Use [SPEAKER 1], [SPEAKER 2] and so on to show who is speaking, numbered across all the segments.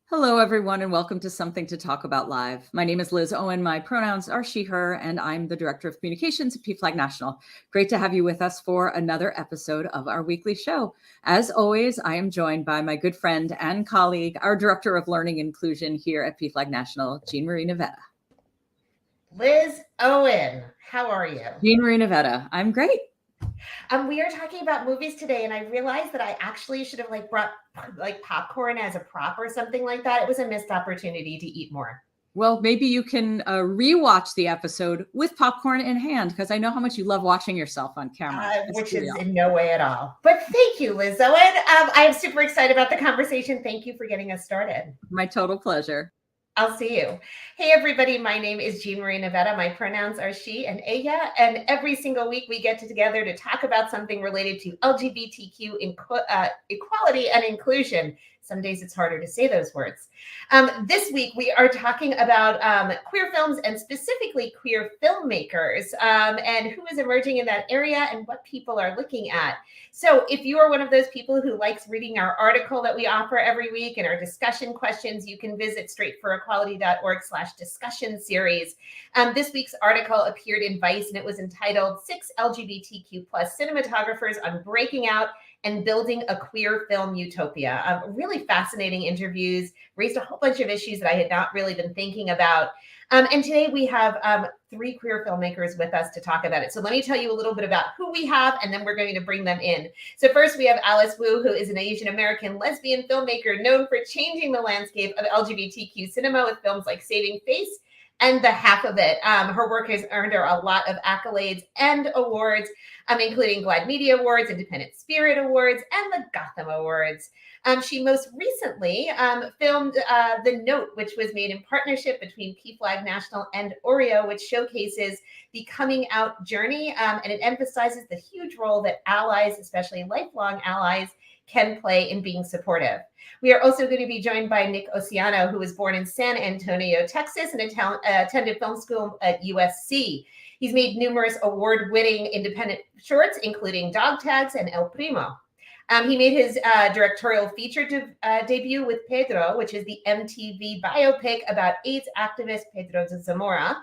[SPEAKER 1] Hello, everyone, and welcome to Something to Talk About Live. My name is Liz Owen. My pronouns are she, her, and I'm the Director of Communications at PFLAG National. Great to have you with us for another episode of our weekly show. As always, I am joined by my good friend and colleague, our Director of Learning Inclusion here at PFLAG National, Jean Marie Navetta.
[SPEAKER 2] Liz Owen, how are you?
[SPEAKER 1] Jean Marie Navetta, I'm great.
[SPEAKER 2] We are talking about movies today, and I realized that I actually should have brought popcorn as a prop or something like that. It was a missed opportunity to eat more.
[SPEAKER 1] Well, maybe you can rewatch the episode with popcorn in hand, because I know how much you love watching yourself on camera.
[SPEAKER 2] Which is in no way at all. But thank you, Liz Owen. I am super excited about the conversation. Thank you for getting us started.
[SPEAKER 1] My total pleasure.
[SPEAKER 2] I'll see you. Hey, everybody. My name is Jean Marie Navetta. My pronouns are she and ella. And every single week we get together to talk about something related to LGBTQ equality and inclusion. Some days it's harder to say those words. This week we are talking about queer films and specifically queer filmmakers and who is emerging in that area and what people are looking at. So if you are one of those people who likes reading our article that we offer every week and our discussion questions, you can visit straightforequality.org/discussion series. This week's article appeared in Vice and it was entitled 6 LGBTQ+ Cinematographers on Breaking Out and Building a Queer Film Utopia. Really fascinating interviews, raised a whole bunch of issues that I had not really been thinking about. And today we have 3 queer filmmakers with us to talk about it. So let me tell you a little bit about who we have, and then we're going to bring them in. So first we have Alice Wu, who is an Asian American lesbian filmmaker known for changing the landscape of LGBTQ cinema with films like Saving Face and The Half of It. Her work has earned her a lot of accolades and awards, including GLAAD Media Awards, Independent Spirit Awards, and the Gotham Awards. She most recently filmed The Note, which was made in partnership between PFLAG National and Oreo, which showcases the coming out journey, and it emphasizes the huge role that allies, especially lifelong allies, can play in being supportive. We are also going to be joined by Nick Oceano, who was born in San Antonio, Texas, and attended film school at USC. He's made numerous award-winning independent shorts, including Dog Tags and El Primo. He made his directorial feature debut with Pedro, which is the MTV biopic about AIDS activist Pedro de Zamora,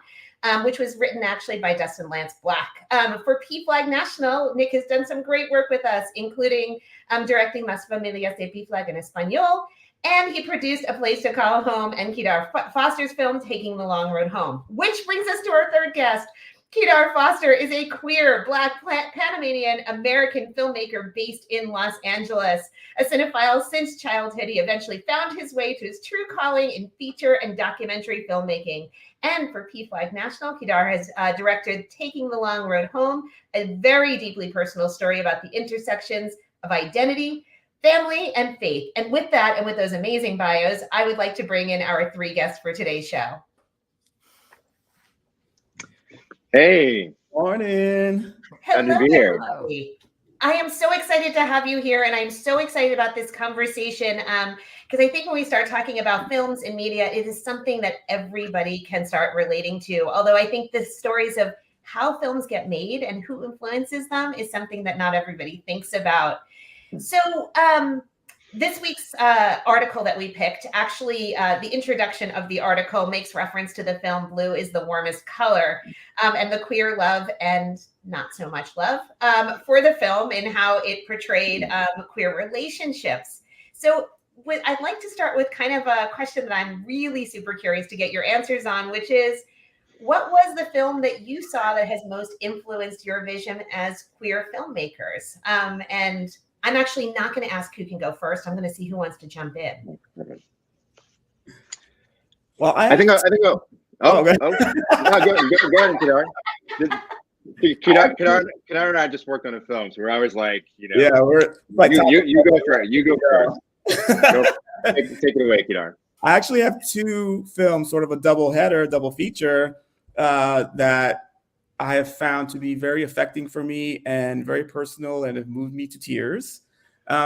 [SPEAKER 2] which was written actually by Dustin Lance Black. For PFLAG National, Nick has done some great work with us, including directing Las Familias de PFLAG en Español, and he produced A Place to Call Home and Qiydaar Foster's film, Taking the Long Road Home, which brings us to our third guest. Qiydaar Foster is a queer, Black, Panamanian American filmmaker based in Los Angeles. A cinephile since childhood, he eventually found his way to his true calling in feature and documentary filmmaking. And for PFLAG National, Qiydaar has directed Taking the Long Road Home, a very deeply personal story about the intersections of identity, family, and faith. And with that, and with those amazing bios, I would like to bring in our 3 guests for today's show.
[SPEAKER 3] Hey.
[SPEAKER 4] Morning.
[SPEAKER 3] Glad to be here.
[SPEAKER 2] I am so excited to have you here, and I'm so excited about this conversation because I think when we start talking about films and media, it is something that everybody can start relating to. Although I think the stories of how films get made and who influences them is something that not everybody thinks about. So this week's article that we picked, actually, the introduction of the article makes reference to the film Blue is the Warmest Color, and the queer love and not so much love for the film and how it portrayed queer relationships. So I'd like to start with kind of a question that I'm really super curious to get your answers on, which is, what was the film that you saw that has most influenced your vision as queer filmmakers? And I'm actually not going to ask who can go first. I'm going to see who wants to jump in.
[SPEAKER 4] Well,
[SPEAKER 3] I think. Okay. No, go ahead, Qiydaar. Qiydaar and I just worked on a film, so we're always like,
[SPEAKER 4] yeah, we're like,
[SPEAKER 3] you go first. You go first. Take it away, Qiydaar.
[SPEAKER 4] I actually have 2 films, sort of a double feature, that I have found to be very affecting for me and very personal and have moved me to tears,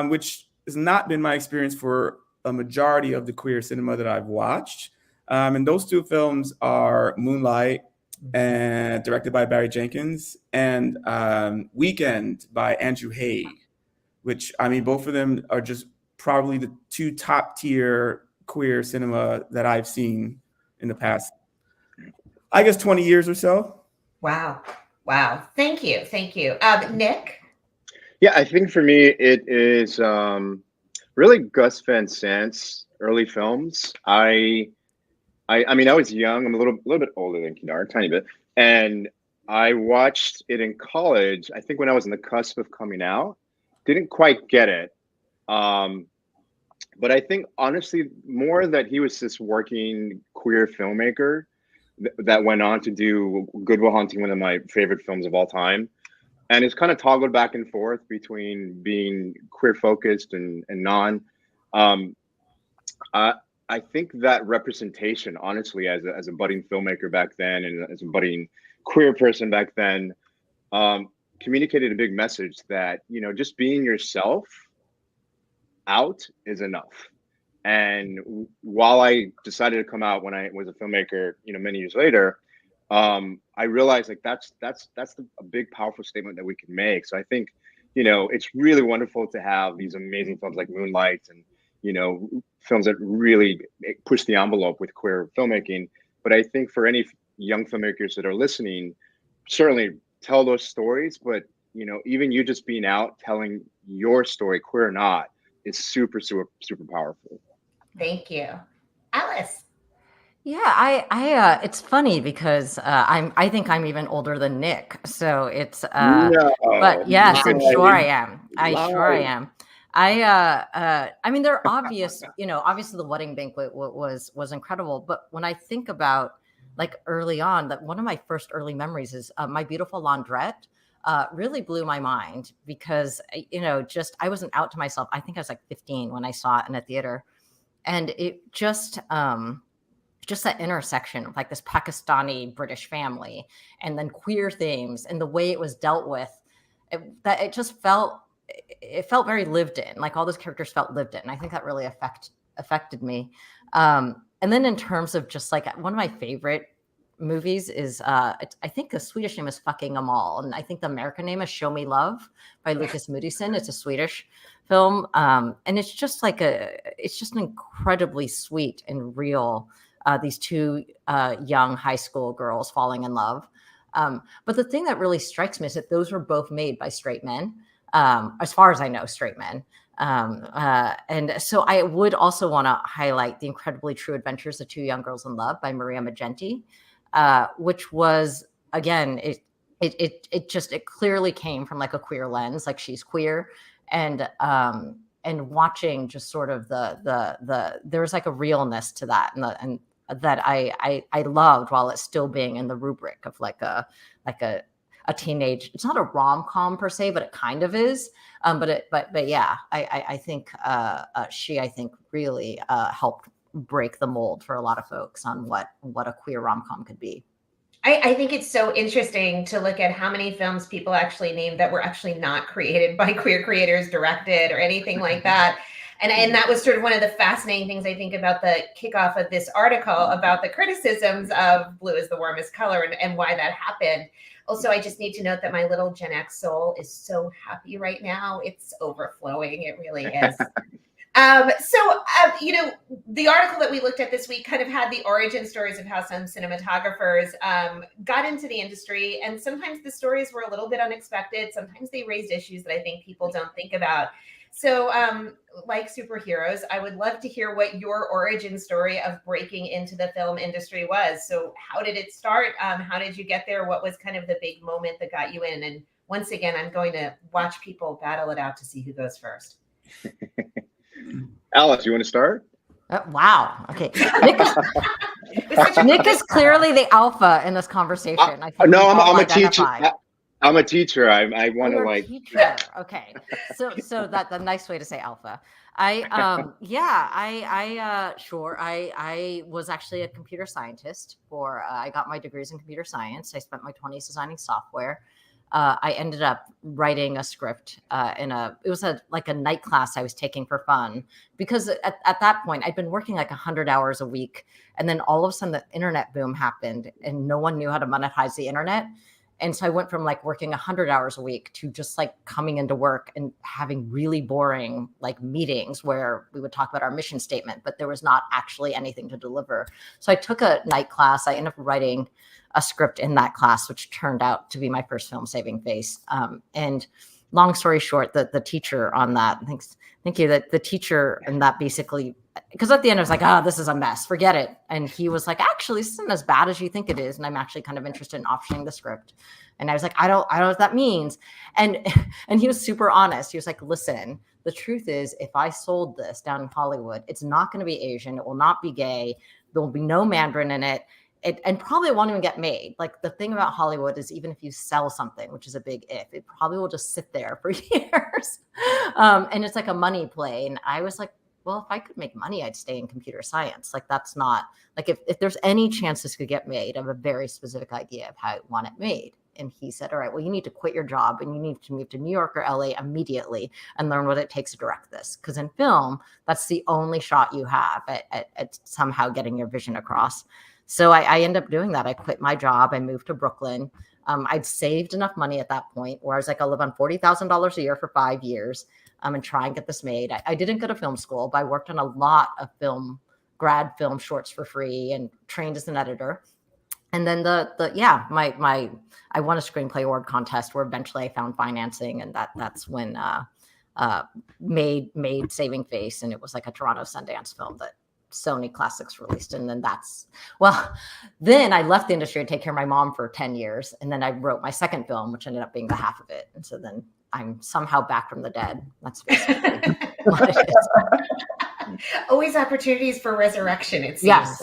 [SPEAKER 4] which has not been my experience for a majority of the queer cinema that I've watched. And those 2 films are Moonlight, and directed by Barry Jenkins, and Weekend by Andrew Haigh, which, I mean, both of them are just probably the 2 top tier queer cinema that I've seen in the past, I guess, 20 years or so.
[SPEAKER 2] Wow. Thank you. Nick?
[SPEAKER 3] Yeah, I think for me it is really Gus Van Sant's early films. I mean, I was young. I'm a little bit older than Qiydaar, a tiny bit, and I watched it in college. I think when I was on the cusp of coming out, didn't quite get it. But I think honestly, more that he was this working queer filmmaker that went on to do Good Will Hunting, one of my favorite films of all time. And it's kind of toggled back and forth between being queer focused and non. I think that representation, honestly, as a budding filmmaker back then and as a budding queer person back then, communicated a big message that, you know, just being yourself out is enough. And while I decided to come out when I was a filmmaker, you know, many years later, I realized like that's a big, powerful statement that we can make. So I think, you know, it's really wonderful to have these amazing films like Moonlight and, you know, films that really push the envelope with queer filmmaking. But I think for any young filmmakers that are listening, certainly tell those stories. But, you know, even you just being out telling your story, queer or not, is super, super, super powerful.
[SPEAKER 2] Thank you. Alice?
[SPEAKER 5] Yeah, I it's funny because I think I'm even older than Nick. So it's
[SPEAKER 3] No,
[SPEAKER 5] but yes, I'm
[SPEAKER 4] Lying.
[SPEAKER 5] sure I am. Sure I
[SPEAKER 4] Lying.
[SPEAKER 5] am. I mean, they're obvious, you know, obviously the wedding banquet was incredible. But when I think about like early on, that one of my first early memories is My Beautiful Laundrette. Really blew my mind because, you know, just I wasn't out to myself. I think I was like 15 when I saw it in a theater, and it just that intersection of like this Pakistani British family and then queer themes and the way it was dealt with, it just felt very lived in. Like all those characters felt lived in. I think that really affected me. And then in terms of just like one of my favorite movies is I think the Swedish name is Fucking 'Em All, and I think the American name is Show Me Love by Lucas Moodysson. It's a Swedish film, and it's just like it's just an incredibly sweet and real. These two young high school girls falling in love. But the thing that really strikes me is that those were both made by straight men, as far as I know, straight men. And so I would also want to highlight The Incredibly True Adventures of Two Young Girls in Love by Maria Magenti, which was, again, it clearly came from like a queer lens, like she's queer, and watching just sort of there was like a realness to that, and that I loved, while it's still being in the rubric of like a teenage. It's not a rom-com per se, but it kind of is. But yeah, I think she really helped break the mold for a lot of folks on what a queer rom-com could be.
[SPEAKER 2] I think it's so interesting to look at how many films people actually named that were actually not created by queer creators, directed, or anything like that. And that was sort of one of the fascinating things, I think, about the kickoff of this article about the criticisms of blue is the warmest color and why that happened. Also, I just need to note that my little Gen X soul is so happy right now. It's overflowing. It really is. You know, the article that we looked at this week kind of had the origin stories of how some cinematographers got into the industry. And sometimes the stories were a little bit unexpected. Sometimes they raised issues that I think people don't think about. So like superheroes, I would love to hear what your origin story of breaking into the film industry was. So how did it start? How did you get there? What was kind of the big moment that got you in? And once again, I'm going to watch people battle it out to see who goes first.
[SPEAKER 3] Alice, you want to start?
[SPEAKER 5] Wow. Okay. Nick is clearly the alpha in this conversation.
[SPEAKER 3] No, I'm a teacher. I'm a teacher. I want to like.
[SPEAKER 5] Teacher. Okay. So that's a nice way to say alpha. I was actually a computer scientist I got my degrees in computer science. I spent my 20s designing software. I ended up writing a script it was a night class I was taking for fun, because at that point I'd been working like 100 hours a week. And then all of a sudden the internet boom happened and no one knew how to monetize the internet. And so I went from like working 100 hours a week to just like coming into work and having really boring like meetings where we would talk about our mission statement, but there was not actually anything to deliver. So I took a night class. I ended up writing a script in that class, which turned out to be my first film, Saving Face. And long story short, the teacher on that, thank you, that the teacher and that basically, because at the end I was like, oh, this is a mess, forget it. And he was like, actually, this isn't as bad as you think it is. And I'm actually kind of interested in optioning the script. And I was like, I don't know what that means. And he was super honest. He was like, listen, the truth is, if I sold this down in Hollywood, it's not going to be Asian. It will not be gay. There will be no Mandarin in it. And probably it won't even get made. Like the thing about Hollywood is even if you sell something, which is a big if, it probably will just sit there for years. And it's like a money play. And I was like, well, if I could make money, I'd stay in computer science. Like that's not like if there's any chance this could get made, I have a very specific idea of how I want it made. And he said, all right, well, you need to quit your job and you need to move to New York or LA immediately and learn what it takes to direct this. Because in film, that's the only shot you have at somehow getting your vision across. So I ended up doing that. I quit my job. I moved to Brooklyn. I'd saved enough money at that point where I was like, I'll live on $40,000 a year for 5 years and try and get this made. I didn't go to film school, but I worked on a lot of grad film shorts for free and trained as an editor. And then I won a screenplay award contest where eventually I found financing, and that's when made Saving Face, and it was like a Toronto Sundance film that Sony Classics released. And then then I left the industry to take care of my mom for 10 years. And then I wrote my second film, which ended up being the half of it. And so then I'm somehow back from the dead. That's basically what it is.
[SPEAKER 2] Always opportunities for resurrection, it seems.
[SPEAKER 5] Yes.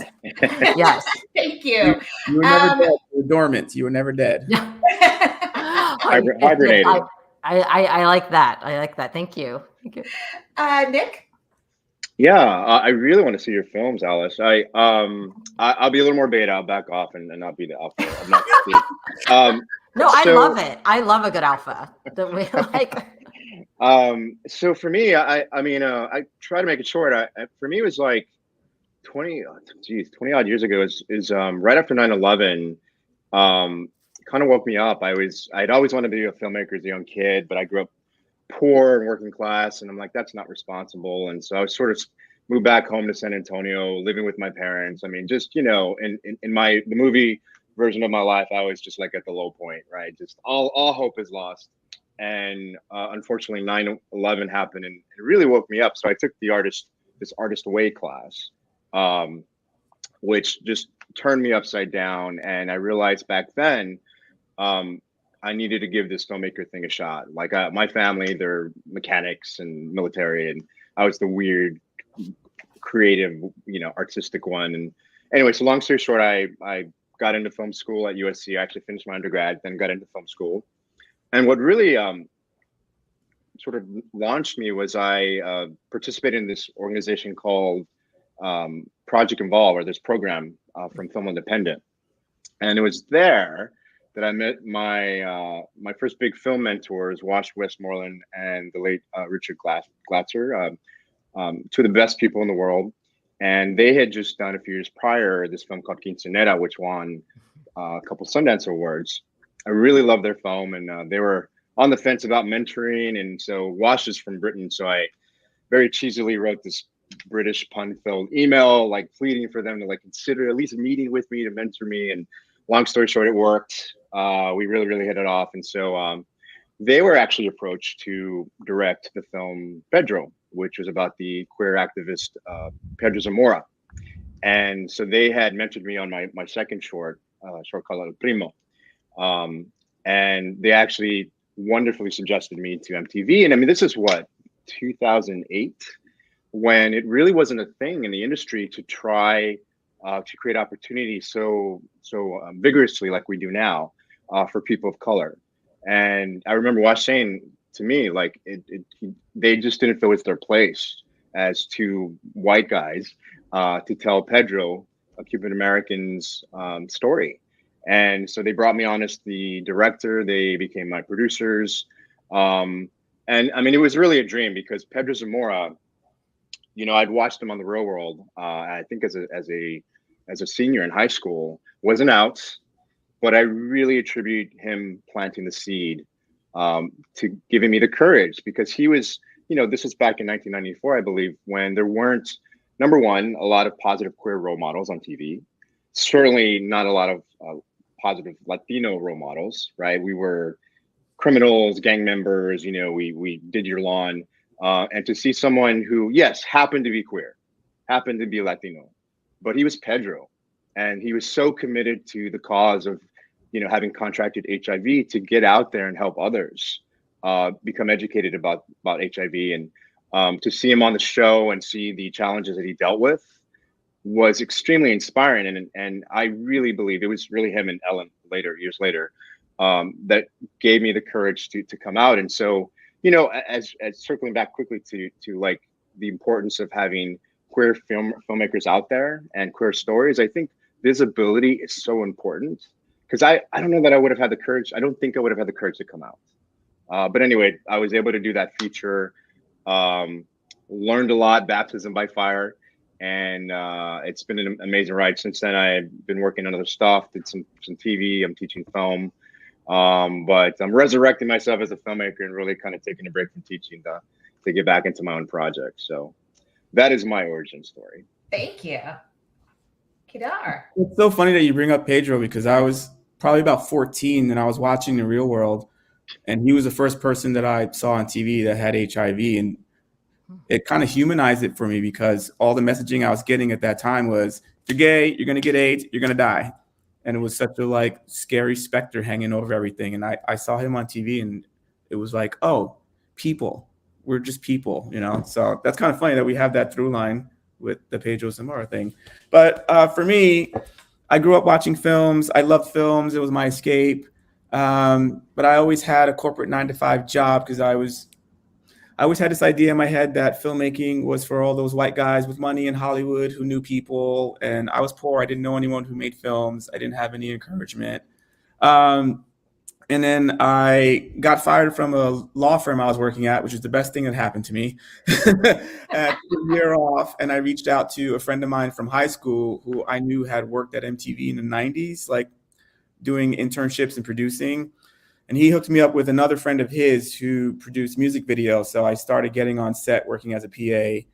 [SPEAKER 5] Yes.
[SPEAKER 2] Thank you.
[SPEAKER 4] You were never dead. You were dormant. You were never dead.
[SPEAKER 3] Hibernating.
[SPEAKER 5] I like that. I like that. Thank you.
[SPEAKER 2] Nick?
[SPEAKER 3] Yeah, I really want to see your films, Alice. I'll be a little more beta. I'll back off and not be the alpha. I'm not
[SPEAKER 5] no, I love it. I love a good alpha. That we like.
[SPEAKER 3] So for me, I try to make it short. For me, it was like 20 odd years ago. Is right after 9/11. Kind of woke me up. I'd always wanted to be a filmmaker as a young kid, but I grew up poor and working class, and I'm like, that's not responsible. And so I was sort of moved back home to San Antonio, living with my parents. I mean, just in the movie version of my life, I was just like at the low point, right? Just all hope is lost. And unfortunately 9/11 happened, and it really woke me up. So I took this artist way class, which just turned me upside down. And I realized back then I needed to give this filmmaker thing a shot. Like my family, they're mechanics and military, and I was the weird, creative, artistic one. And anyway, so long story short, I got into film school at USC. I actually finished my undergrad, then got into film school. And what really sort of launched me was I participated in this organization called Project Involve, or this program from Film Independent. And it was there that I met my first big film mentors, Wash Westmoreland and the late Richard Glatzer, two of the best people in the world. And they had just done a few years prior this film called Qiydaar, which won a couple Sundance Awards. I really loved their film, and they were on the fence about mentoring. And so Wash is from Britain, so I very cheesily wrote this British pun-filled email, like pleading for them to like consider at least a meeting with me to mentor me. And long story short, it worked. We really, really hit it off. And so they were actually approached to direct the film Pedro, which was about the queer activist Pedro Zamora. And so they had mentored me on my second short called El Primo. And they actually wonderfully suggested me to MTV. And I mean, this is what, 2008, when it really wasn't a thing in the industry to try to create opportunities so vigorously like we do now for people of color. And I remember Wash saying to me, like, they just didn't feel it's their place as two white guys to tell Pedro, a Cuban American's story. And so they brought me on as the director. They became my producers. And I mean, it was really a dream because Pedro Zamora, I'd watched him on The Real World, I think as a senior in high school, wasn't out. but I really attribute him planting the seed to giving me the courage, because he was, this was back in 1994, I believe, when there weren't, number one, a lot of positive queer role models on TV. Certainly not a lot of positive Latino role models, right? We were criminals, gang members, we did your lawn. And to see someone who, yes, happened to be queer, happened to be Latino, but he was Pedro. And he was so committed to the cause of, having contracted HIV, to get out there and help others become educated about HIV. And to see him on the show and see the challenges that he dealt with was extremely inspiring. And I really believe it was really him and Ellen years later, that gave me the courage to come out. And so, as circling back quickly to like the importance of having queer filmmakers out there and queer stories, I think visibility is so important, because I don't know that I would have had the courage. I don't think I would have had the courage to come out. But anyway, I was able to do that feature, learned a lot, baptism by fire. And it's been an amazing ride since then. I've been working on other stuff, did some TV, I'm teaching film. But I'm resurrecting myself as a filmmaker and really kind of taking a break from teaching to get back into my own project. So that is my origin story.
[SPEAKER 2] Thank you. Qiydaar.
[SPEAKER 4] It's so funny that you bring up Pedro, because I was probably about 14 and I was watching The Real World, and he was the first person that I saw on TV that had HIV. And it kind of humanized it for me, because all the messaging I was getting at that time was, if you're gay, you're going to get AIDS, you're going to die. And it was such a scary specter hanging over everything. And I saw him on TV, and it was like, oh, people, we're just people, So that's kind of funny that we have that through line with the Pedro Zamora thing. But for me, I grew up watching films. I loved films. It was my escape. But I always had a corporate 9-to-5 job, because I always had this idea in my head that filmmaking was for all those white guys with money in Hollywood who knew people. And I was poor. I didn't know anyone who made films. I didn't have any encouragement. And then I got fired from a law firm I was working at, which is the best thing that happened to me. I took a year off, and I reached out to a friend of mine from high school who I knew had worked at MTV in the 90s, doing internships and producing. And he hooked me up with another friend of his who produced music videos. So I started getting on set working as a PA.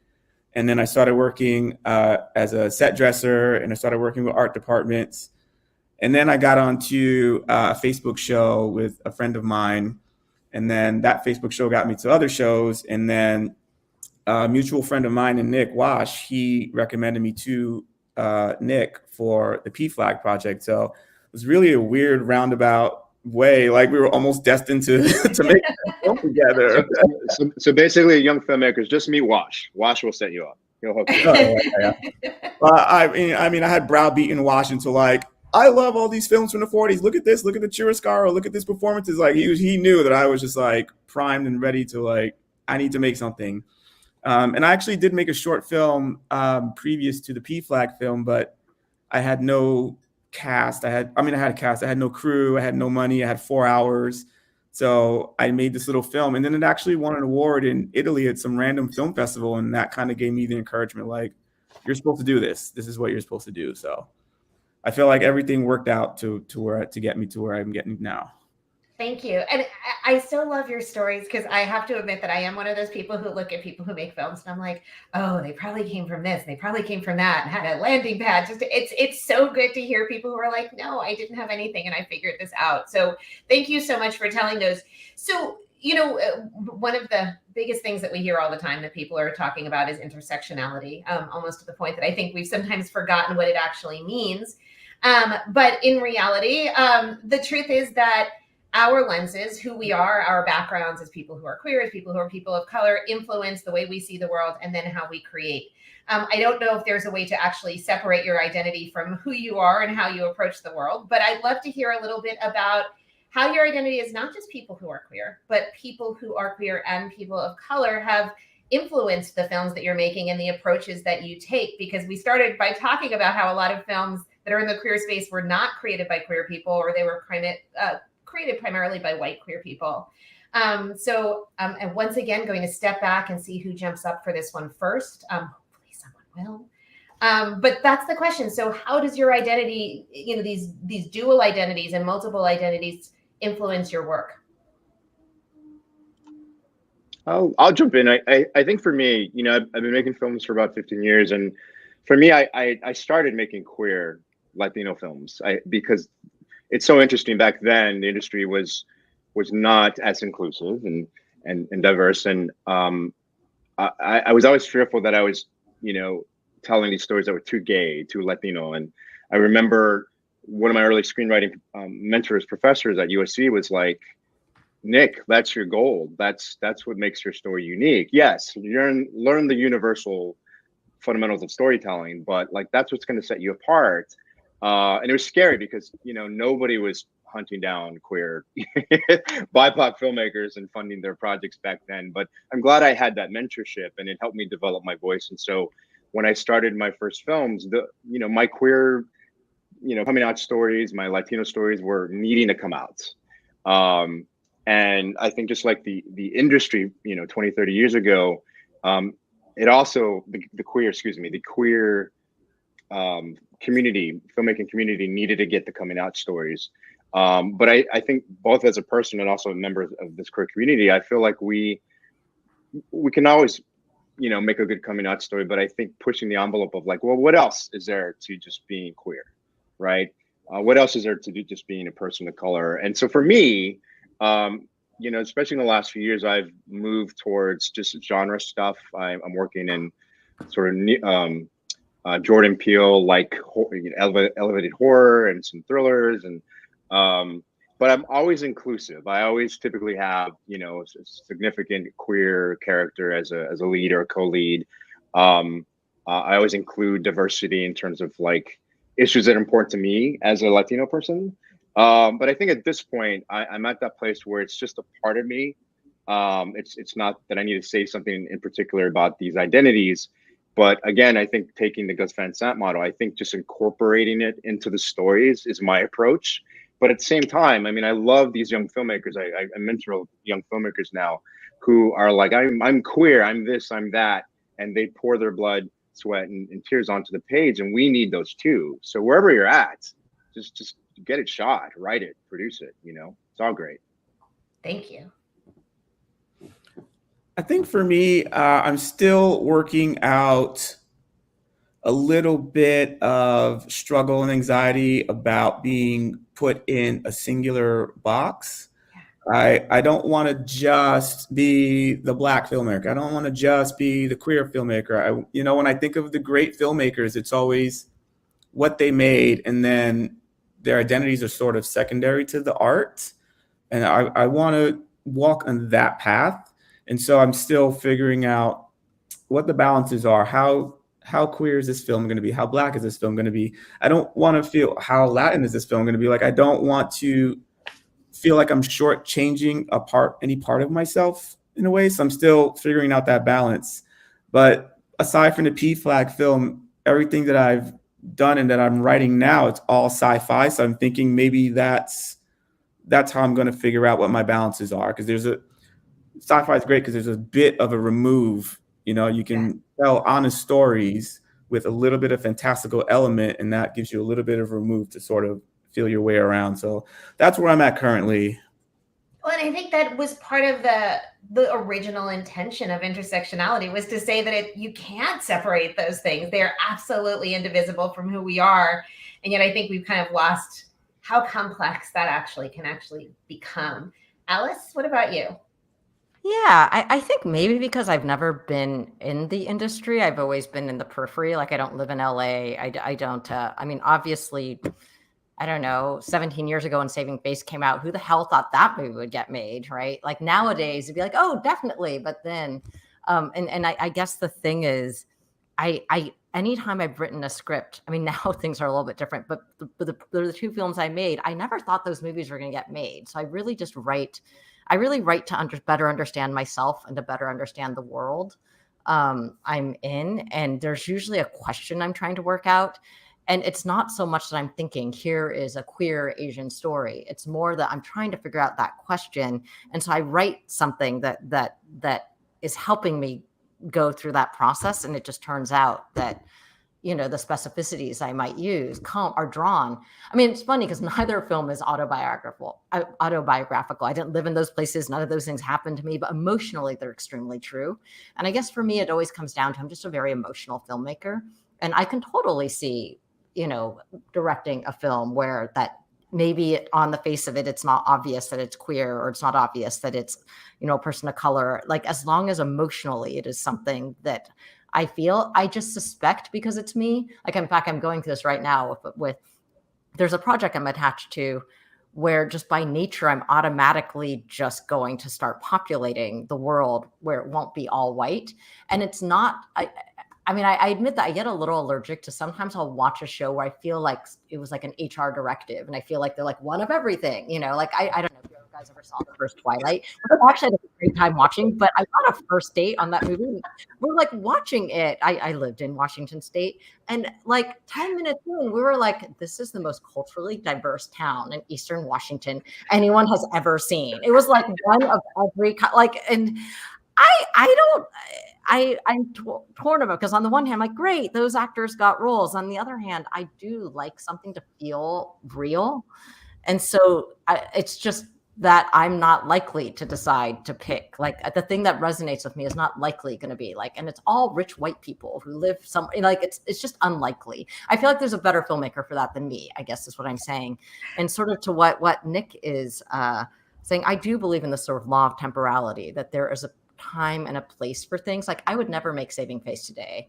[SPEAKER 4] And then I started working as a set dresser, and I started working with art departments. And then I got onto a Facebook show with a friend of mine. And then that Facebook show got me to other shows. And then a mutual friend of mine, and Nick Wash, he recommended me to Nick for the PFLAG project. So it was really a weird roundabout way, we were almost destined to make a film together.
[SPEAKER 3] So basically, young filmmakers, just meet Wash. Wash will set you up. He'll hook you up.
[SPEAKER 4] I mean, I had browbeaten Wash into I love all these films from the 40s. Look at this. Look at the Churrascaro. Look at this performances. He knew that I was just primed and ready to I need to make something. And I actually did make a short film previous to the PFLAG film, but I had no cast. I had a cast. I had no crew. I had no money. I had 4 hours. So I made this little film, and then it actually won an award in Italy at some random film festival. And that kind of gave me the encouragement, you're supposed to do this. This is what you're supposed to do. So I feel like everything worked out to get me to where I'm getting now.
[SPEAKER 2] Thank you. And I still love your stories, because I have to admit that I am one of those people who look at people who make films and I'm like, oh, they probably came from this, they probably came from that, and had a landing pad. It's so good to hear people who are like, no, I didn't have anything and I figured this out. So thank you so much for telling those. So, one of the biggest things that we hear all the time that people are talking about is intersectionality, almost to the point that I think we've sometimes forgotten what it actually means. But in reality, the truth is that our lenses, who we are, our backgrounds as people who are queer, as people who are people of color, influence the way we see the world and then how we create. I don't know if there's a way to actually separate your identity from who you are and how you approach the world, but I'd love to hear a little bit about how your identity is not just people who are queer, but people who are queer and people of color have influenced the films that you're making and the approaches that you take. Because we started by talking about how a lot of films that are in the queer space were not created by queer people, or they were created primarily by white queer people. And once again, going to step back and see who jumps up for this one first. Hopefully someone will. But that's the question. So how does your identity, you know, these dual identities and multiple identities influence your work?
[SPEAKER 3] I'll jump in. I think for me, you know, I've been making films for about 15 years, and for me, I started making queer Latino films. Because it's so interesting. Back then, the industry was not as inclusive and diverse, and I was always fearful that I was, you know, telling these stories that were too gay, too Latino. And I remember one of my early screenwriting mentors, professors at USC, was like, Nick, that's your goal. That's what makes your story unique. Yes, learn the universal fundamentals of storytelling, but like that's what's going to set you apart. And it was scary because, you know, nobody was hunting down queer BIPOC filmmakers and funding their projects back then. But I'm glad I had that mentorship, and it helped me develop my voice. And so when I started my first films, my queer, coming out stories, my Latino stories were needing to come out. And I think just like the industry, 20, 30 years ago, it also, the queer community, filmmaking community needed to get the coming out stories. But I think both as a person and also a member of this queer community, I feel like we can always, make a good coming out story, but I think pushing the envelope of like, well, what else is there to just being queer, right? What else is there to do just being a person of color? And so for me, especially in the last few years, I've moved towards just genre stuff. I'm working in sort of Jordan Peele, like elevated horror and some thrillers, and but I'm always inclusive. I always typically have a significant queer character as a lead or a co-lead. I always include diversity in terms of like issues that are important to me as a Latino person. But I think at this point, I'm at that place where it's just a part of me. It's not that I need to say something in particular about these identities. But again, I think taking the Gus Van Sant model, I think just incorporating it into the stories is my approach. But at the same time, I mean, I love these young filmmakers. I mentor young filmmakers now who are like, I'm queer, I'm this, I'm that. And they pour their blood, sweat, and tears onto the page. And we need those too. So wherever you're at, just get it shot, write it, produce it, it's all great.
[SPEAKER 2] Thank you.
[SPEAKER 4] I think for me, I'm still working out a little bit of struggle and anxiety about being put in a singular box. I don't want to just be the Black filmmaker. I don't want to just be the queer filmmaker. When I think of the great filmmakers, it's always what they made, and then their identities are sort of secondary to the art. And I want to walk on that path. And so I'm still figuring out what the balances are. How queer is this film going to be? How Black is this film going to be? I don't want to feel how Latin is this film going to be. Like, I don't want to feel like I'm shortchanging any part of myself in a way. So I'm still figuring out that balance. But aside from the PFLAG film, everything that I've done and that I'm writing now, it's all sci-fi. So I'm thinking maybe that's how I'm going to figure out what my balances are. Because sci-fi is great because there's a bit of a remove. You can tell honest stories with a little bit of fantastical element, and that gives you a little bit of remove to sort of feel your way around. So that's where I'm at currently.
[SPEAKER 2] Well, and I think that was part of the original intention of intersectionality, was to say that you can't separate those things. They're absolutely indivisible from who we are. And yet I think we've kind of lost how complex that can become. Alice, what about you?
[SPEAKER 5] Yeah, I think maybe because I've never been in the industry, I've always been in the periphery. Like, I don't live in LA. I don't, obviously, I don't know, 17 years ago when Saving Face came out, who the hell thought that movie would get made, right? Like, nowadays it'd be like, oh, definitely. But then, I guess the thing is, anytime I've written a script, I mean, now things are a little bit different, but the two films I made, I never thought those movies were going to get made. So I really write to better understand myself and to better understand the world I'm in. And there's usually a question I'm trying to work out. And it's not so much that I'm thinking, here is a queer Asian story. It's more that I'm trying to figure out that question. And so I write something that is helping me go through that process. And it just turns out that you know, the specificities I might use are drawn. I mean, it's funny because neither film is autobiographical. I didn't live in those places. None of those things happened to me, but emotionally they're extremely true. And I guess for me, it always comes down to, I'm just a very emotional filmmaker, and I can totally see, you know, directing a film where that maybe on the face of it, it's not obvious that it's queer, or it's not obvious that it's, you know, a person of color. Like, as long as emotionally it is something that I feel, I just suspect, because it's me. Like, in fact, I'm going through this right now with there's a project I'm attached to where just by nature, I'm automatically just going to start populating the world where it won't be all white. And it's not, I mean, I admit that I get a little allergic to, sometimes I'll watch a show where I feel like it was like an HR directive, and I feel like they're like one of everything, you know, like, I don't know if you guys ever saw the first Twilight. I actually had a great time watching, but I got a first date on that movie. We're like watching it. I lived in Washington State, and like 10 minutes in, we were like, this is the most culturally diverse town in Eastern Washington anyone has ever seen. It was like one of every, like, and I'm torn about, because on the one hand, I'm like, great, those actors got roles. On the other hand, I do like something to feel real. And so it's just that I'm not likely to decide to pick, like, the thing that resonates with me is not likely going to be like, and it's all rich white people who live like, it's just unlikely. I feel like there's a better filmmaker for that than me, I guess is what I'm saying. And sort of to what Nick is saying, I do believe in the sort of law of temporality, that there is a time and a place for things. Like, I would never make Saving Face today.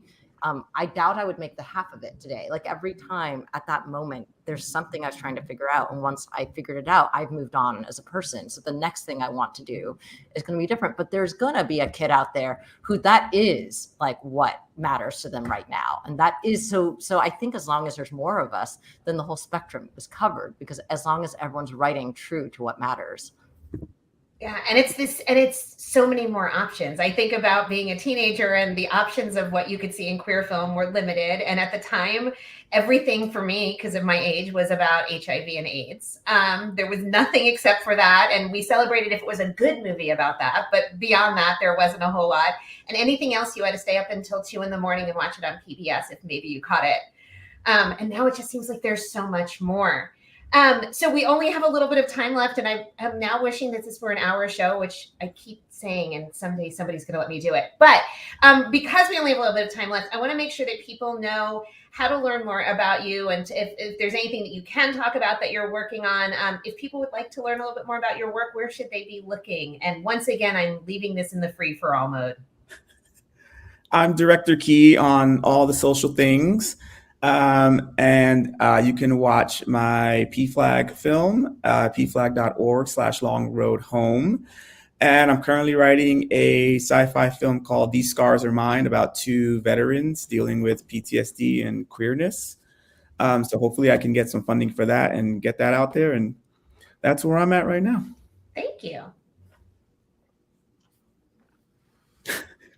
[SPEAKER 5] I doubt I would make the half of it today. Like, every time at that moment, there's something I was trying to figure out. And once I figured it out, I've moved on as a person. So the next thing I want to do is going to be different. But there's going to be a kid out there who that is like what matters to them right now. And that is so I think as long as there's more of us, then the whole spectrum is covered, because as long as everyone's writing true to what matters.
[SPEAKER 2] Yeah, and it's so many more options. I think about being a teenager, and the options of what you could see in queer film were limited. And at the time, everything for me, because of my age, was about HIV and AIDS. There was nothing except for that. And we celebrated if it was a good movie about that. But beyond that, there wasn't a whole lot. And anything else, you had to stay up until 2 a.m. and watch it on PBS if maybe you caught it. And now it just seems like there's so much more. So we only have a little bit of time left, and I am now wishing that this were an hour show, which I keep saying, and someday somebody's going to let me do it. But because we only have a little bit of time left, I want to make sure that people know how to learn more about you, and if there's anything that you can talk about that you're working on. If people would like to learn a little bit more about your work, where should they be looking? And once again, I'm leaving this in the free for all mode.
[SPEAKER 4] I'm Director Key on all the social things. And you can watch my PFLAG film, pflag.org/longroadhome. And I'm currently writing a sci-fi film called These Scars Are Mine, about 2 veterans dealing with PTSD and queerness. So hopefully I can get some funding for that and get that out there. And that's where I'm at right now.
[SPEAKER 2] Thank you.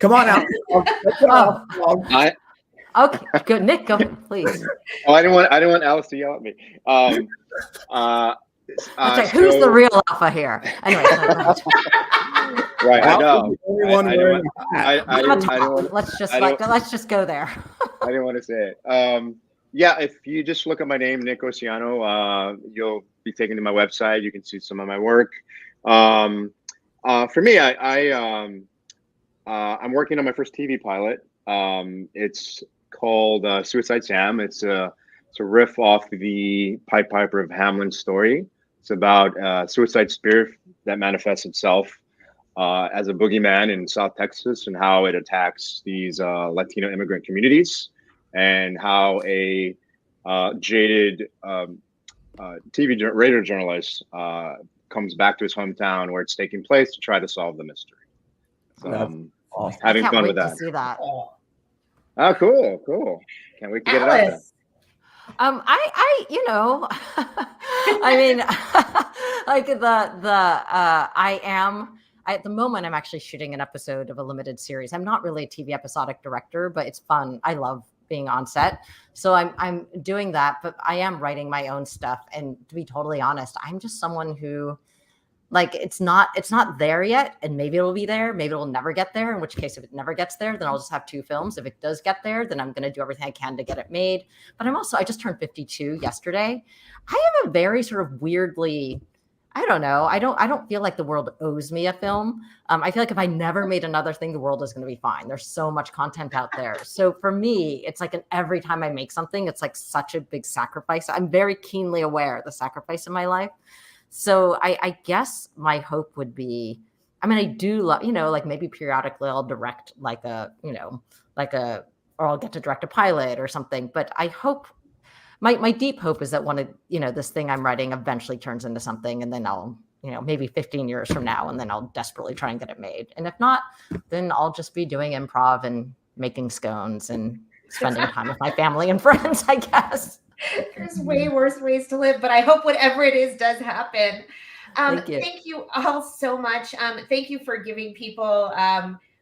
[SPEAKER 4] Come on out.
[SPEAKER 5] Okay, good. Nick, go ahead, please.
[SPEAKER 3] I didn't want Alice to yell at me.
[SPEAKER 5] Okay, who's the real alpha here? Anyway,
[SPEAKER 3] right, I know.
[SPEAKER 5] Let's just go there.
[SPEAKER 3] I didn't want to say it. Yeah, if you just look at my name, Nick Oceano, you'll be taken to my website. You can see some of my work. For me, I'm working on my first TV pilot. It's called Suicide Sam. It's a riff off the Pied Piper of Hamelin's story. It's about suicide spirit that manifests itself as a boogeyman in South Texas, and how it attacks these Latino immigrant communities, and how a jaded TV radio journalist comes back to his hometown where it's taking place to try to solve the mystery. So
[SPEAKER 4] Awesome.
[SPEAKER 3] having fun with
[SPEAKER 5] that.
[SPEAKER 3] that.
[SPEAKER 5] See that.
[SPEAKER 3] Oh, cool. Can't wait to get it out there.
[SPEAKER 5] I mean, like at the moment, I'm actually shooting an episode of a limited series. I'm not really a TV episodic director, but it's fun. I love being on set. So I'm doing that, but I am writing my own stuff. And to be totally honest, I'm just someone who, Like it's not there yet, and maybe it'll be there, maybe it'll never get there, in which case if it never gets there, then I'll just have 2 films. If it does get there, then I'm going to do everything I can to get it made. But I just turned 52 yesterday. I have a very sort of weirdly, I don't know, I don't feel like the world owes me a film. I feel like if I never made another thing, the world is going to be fine. There's so much content out there. So for me, it's like every time I make something, it's like such a big sacrifice. I'm very keenly aware of the sacrifice in my life. So I guess my hope would be, I mean, I do love, like maybe periodically I'll direct or I'll get to direct a pilot or something. But I hope, my deep hope is that one of, this thing I'm writing eventually turns into something, and then I'll, maybe 15 years from now, and then I'll desperately try and get it made. And if not, then I'll just be doing improv and making scones and spending time with my family and friends, I guess.
[SPEAKER 2] There's way worse ways to live, but I hope whatever it is does happen.
[SPEAKER 5] Thank
[SPEAKER 2] you all so much. Thank you for giving people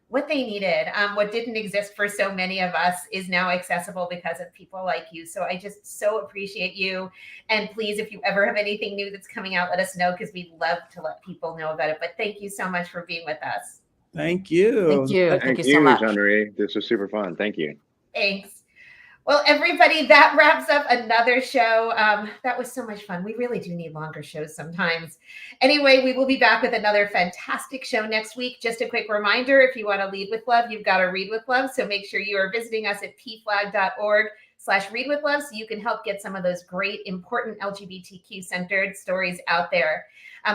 [SPEAKER 2] what they needed. What didn't exist for so many of us is now accessible because of people like you. So I just so appreciate you. And please, if you ever have anything new that's coming out, let us know, because we'd love to let people know about it. But thank you so much for being with us.
[SPEAKER 4] Thank you.
[SPEAKER 5] Thank you.
[SPEAKER 3] Thank you
[SPEAKER 5] so much.
[SPEAKER 3] Jean-Marie. This was super fun. Thank you.
[SPEAKER 2] Thanks. Well, everybody, that wraps up another show. That was so much fun. We really do need longer shows sometimes. Anyway, we will be back with another fantastic show next week. Just a quick reminder, if you want to lead with love, you've got to read with love. So make sure you are visiting us at pflag.org/readwithlove so you can help get some of those great, important LGBTQ-centered stories out there.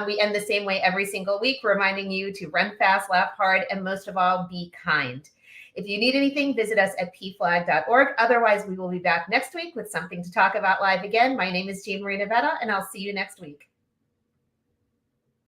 [SPEAKER 2] We end the same way every single week, reminding you to run fast, laugh hard, and most of all, be kind. If you need anything, visit us at pflag.org. Otherwise, we will be back next week with something to talk about live again. My name is Jean Marie Navetta, and I'll see you next week.